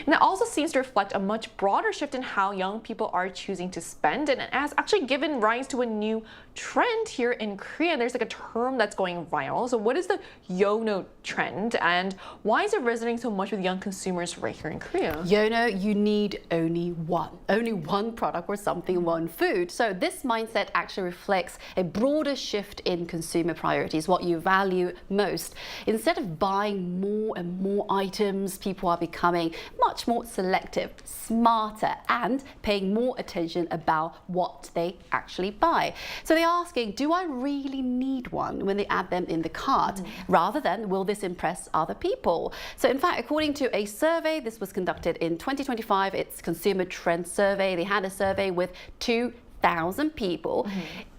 And it also seems to reflect a much broader shift in how young people are choosing to spend, and it has actually given rise to a new trend here in Korea. There's a term that's going viral. So what is the Youn trend, and why is it resonating so much with young consumers right here in Korea? Youn, you need only one product or something, one food. So this mindset actually reflects a broader shift in consumer priorities, what you value most. Instead of buying more and more items, people are becoming much more selective, smarter, and paying more attention about what they actually buy. So they're asking, do I really need one, when they add them in the cart, rather than will this impress other people? So in fact, according to a survey, this was conducted in 2025, it's Consumer Trend Survey. They had a survey with 2,000 people.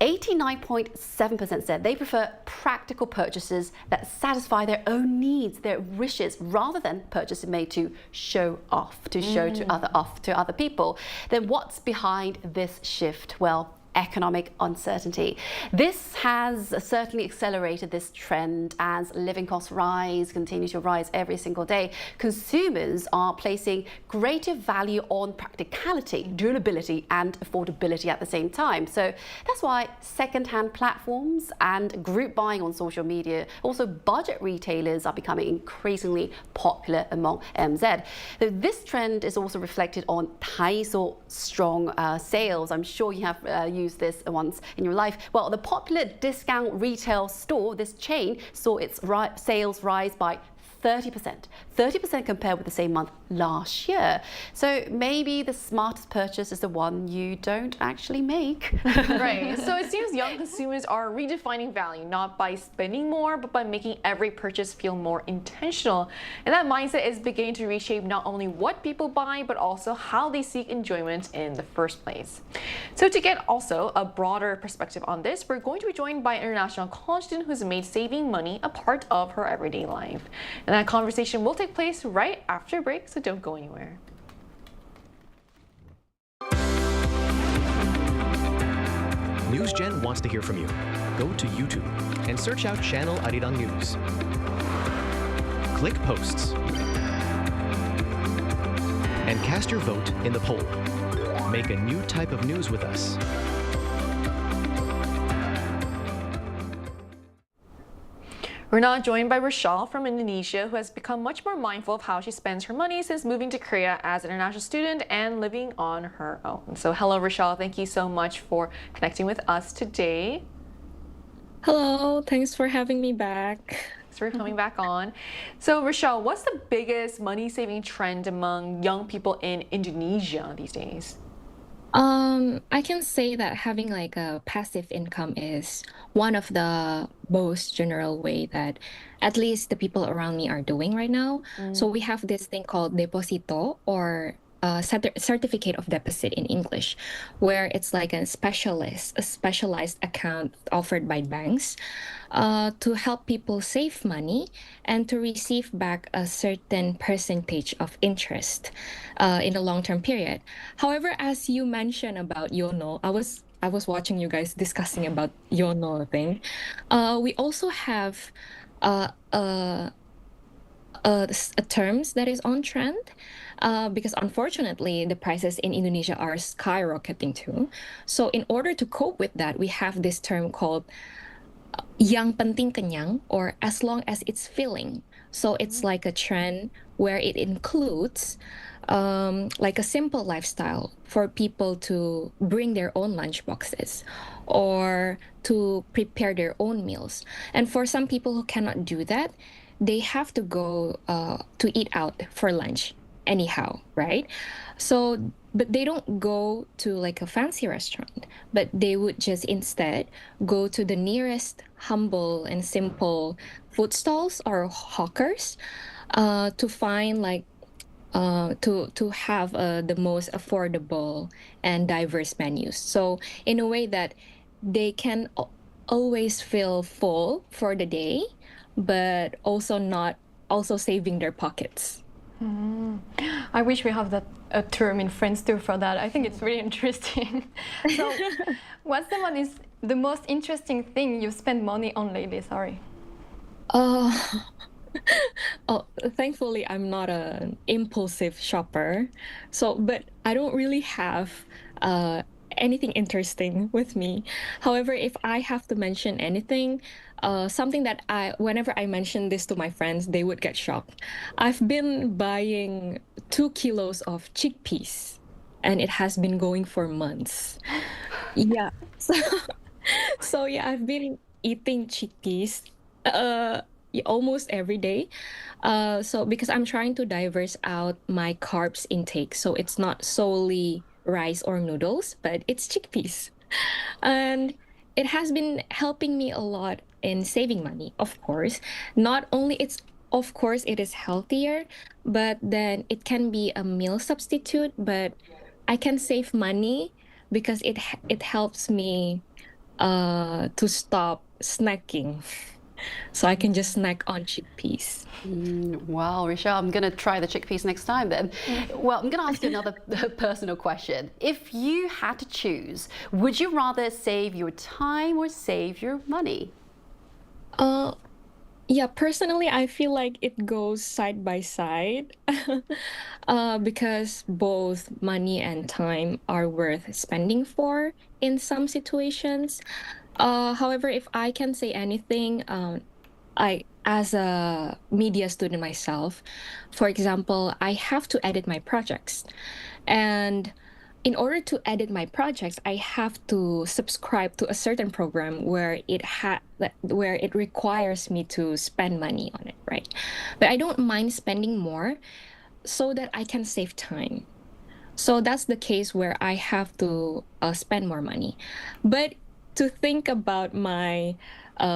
89.7% said they prefer practical purchases that satisfy their own needs, their wishes, rather than purchases made to show off, to show to other people. Then what's behind this shift? Well, economic uncertainty. This has certainly accelerated this trend as living costs continue to rise every single day. Consumers are placing greater value on practicality, durability, and affordability at the same time. So that's why second-hand platforms and group buying on social media, also budget retailers, are becoming increasingly popular among MZ. This trend is also reflected on Daiso strong sales. I'm sure you have used this once in your life. Well, the popular discount retail store, this chain, saw its sales rise by 30% compared with the same month last year. So maybe the smartest purchase is the one you don't actually make. Right. So it seems young consumers are redefining value, not by spending more, but by making every purchase feel more intentional. And that mindset is beginning to reshape not only what people buy, but also how they seek enjoyment in the first place. So to get also a broader perspective on this, we're going to be joined by an international college student who's made saving money a part of her everyday life. And that conversation will take place right after break, so don't go anywhere. NewsGen wants to hear from you. Go to YouTube and search out channel Arirang News. Click Posts and cast your vote in the poll. Make a new type of news with us. We're now joined by Rochelle from Indonesia, who has become much more mindful of how she spends her money since moving to Korea as an international student and living on her own. So hello, Rochelle. Thank you so much for connecting with us today. Hello. Thanks for having me back. Thanks for coming back on. So Rochelle, what's the biggest money-saving trend among young people in Indonesia these days? I can say that having like a passive income is one of the most general way that at least the people around me are doing right now. So we have this thing called deposito, or certificate of deposit in English, where it's like a specialized account offered by banks to help people save money and to receive back a certain percentage of interest in a long-term period. However, as you mentioned about Youn Yuh, I was watching you guys discussing about Youn Yuh thing. We also have terms that is on trend because unfortunately the prices in Indonesia are skyrocketing too. So in order to cope with that, we have this term called yang penting kenyang, or as long as it's filling. So it's like a trend where it includes like a simple lifestyle for people to bring their own lunch boxes or to prepare their own meals. And for some people who cannot do that, they have to go to eat out for lunch anyhow, right? So, but they don't go to like a fancy restaurant, but they would just instead go to the nearest humble and simple food stalls or hawkers to find like to have the most affordable and diverse menus. So in a way that they can always feel full for the day, but also saving their pockets. I wish we have that a term in France too for that. I think it's really interesting. So, what's the most interesting thing you spent money on lately? Sorry. Oh, thankfully I'm not an impulsive shopper. So, but I don't really have anything interesting with me. However, if I have to mention anything, something that whenever I mention this to my friends, they would get shocked. I've been buying 2 kilos of chickpeas, and it has been going for months. Yeah. So yeah, I've been eating chickpeas almost every day. So because I'm trying to diverse out my carbs intake, so it's not solely rice or noodles, but it's chickpeas. And it has been helping me a lot in saving money, of course. Not only of course it is healthier, but then it can be a meal substitute, but I can save money because it helps me to stop snacking. So I can just snack on chickpeas. Wow, Rochelle, I'm going to try the chickpeas next time then. Well, I'm going to ask you another personal question. If you had to choose, would you rather save your time or save your money? Yeah, personally, I feel like it goes side by side because both money and time are worth spending for in some situations. However, if I can say anything, as a media student myself, for example, I have to edit my projects. And in order to edit my projects, I have to subscribe to a certain program where it requires me to spend money on it, right? But I don't mind spending more so that I can save time. So that's the case where I have to spend more money. But to think about my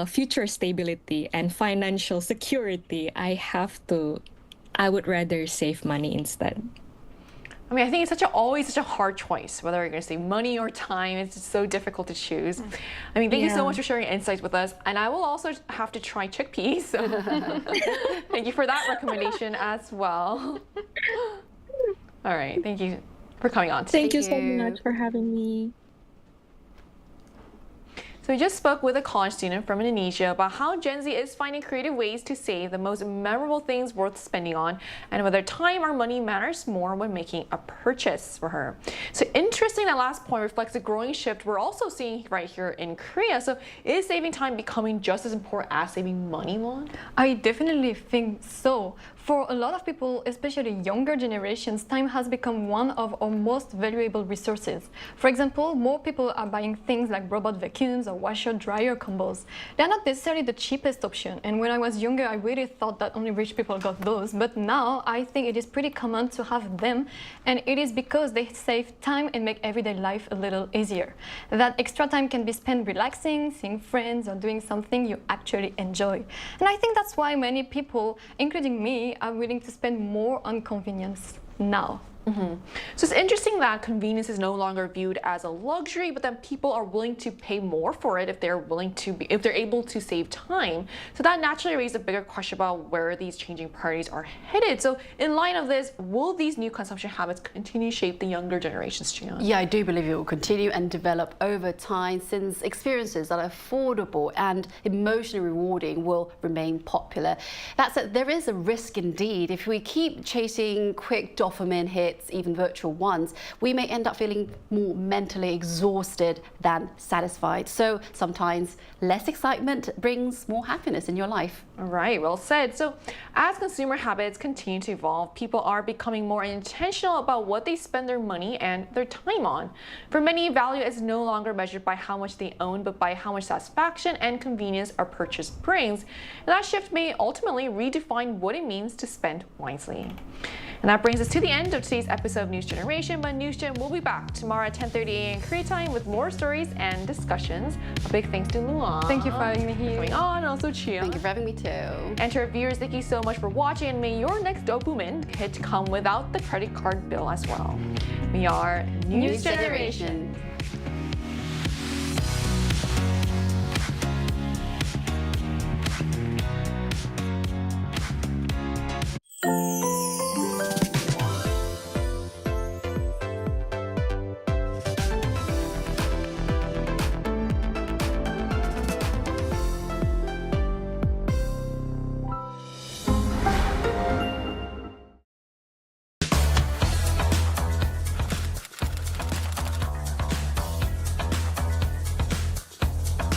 future stability and financial security, I would rather save money instead. I mean, I think it's always such a hard choice, whether you're going to say money or time. It's just so difficult to choose. I mean, thank you so much for sharing insights with us. And I will also have to try chickpeas. So thank you for that recommendation as well. All right. Thank you for coming on today. Thank you so much for having me. So we just spoke with a college student from Indonesia about how Gen Z is finding creative ways to save the most memorable things worth spending on, and whether time or money matters more when making a purchase for her. So interesting, that last point reflects a growing shift we're also seeing right here in Korea. So is saving time becoming just as important as saving money, Lon? I definitely think so. For a lot of people, especially younger generations, time has become one of our most valuable resources. For example, more people are buying things like robot vacuums or washer-dryer combos. They're not necessarily the cheapest option, and when I was younger, I really thought that only rich people got those, but now I think it is pretty common to have them, and it is because they save time and make everyday life a little easier. That extra time can be spent relaxing, seeing friends, or doing something you actually enjoy. And I think that's why many people, including me, are willing to spend more on convenience now. So it's interesting that convenience is no longer viewed as a luxury, but then people are willing to pay more for it if they're able to save time. So that naturally raises a bigger question about where these changing priorities are headed. So in light of this, will these new consumption habits continue to shape the younger generations, Jian? Yeah, I do believe it will continue and develop over time, since experiences that are affordable and emotionally rewarding will remain popular. That said, there is a risk indeed. If we keep chasing quick dopamine hits, even virtual ones, we may end up feeling more mentally exhausted than satisfied. So sometimes less excitement brings more happiness in your life. Right, well said. So as consumer habits continue to evolve, people are becoming more intentional about what they spend their money and their time on. For many, value is no longer measured by how much they own, but by how much satisfaction and convenience a purchase brings. And that shift may ultimately redefine what it means to spend wisely. And that brings us to the end of today's episode of News Generation, but News Gen will be back tomorrow at 10:30 a.m. Korea time with more stories and discussions. A big thanks to Luan. Thank you for having me here. Going on, and also Chia. Thank you for having me too. And to our viewers, thank you so much for watching, and may your next dopamine hit come without the credit card bill as well. We are News Generation.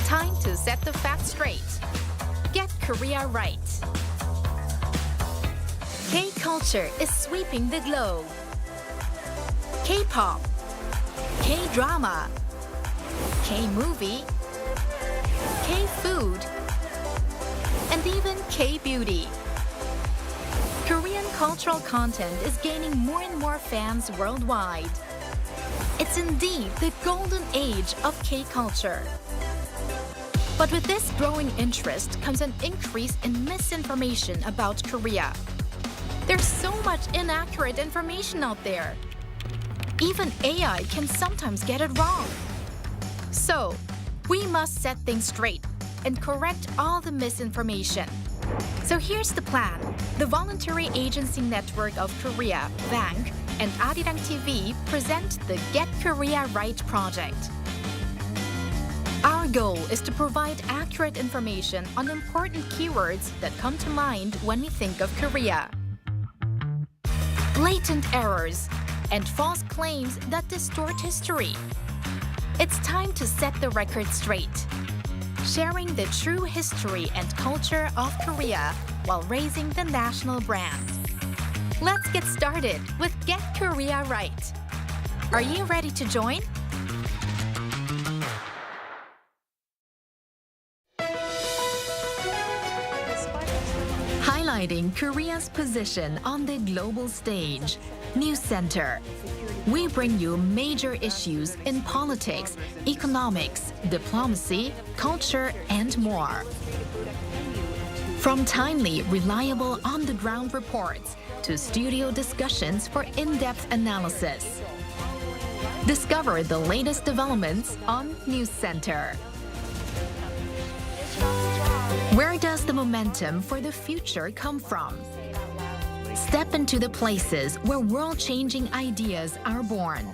Time to set the facts straight. Get Korea right. K-culture is sweeping the globe. K-pop, K-drama, K-movie, K-food, and even K-beauty. Korean cultural content is gaining more and more fans worldwide. It's indeed the golden age of K-culture. But with this growing interest comes an increase in misinformation about Korea. There's so much inaccurate information out there. Even AI can sometimes get it wrong. So, we must set things straight and correct all the misinformation. So here's the plan. The Voluntary Agency Network of Korea, VANK, and Arirang TV present the Get Korea Right project. Our goal is to provide accurate information on important keywords that come to mind when we think of Korea. Blatant errors and false claims that distort history. It's time to set the record straight, sharing the true history and culture of Korea while raising the national brand. Let's get started with Get Korea Right. Are you ready to join? Highlighting Korea's position on the global stage, News Center. We bring you major issues in politics, economics, diplomacy, culture, and more. From timely, reliable on-the-ground reports to studio discussions for in-depth analysis. Discover the latest developments on News Center. Where does the momentum for the future come from? Step into the places where world-changing ideas are born.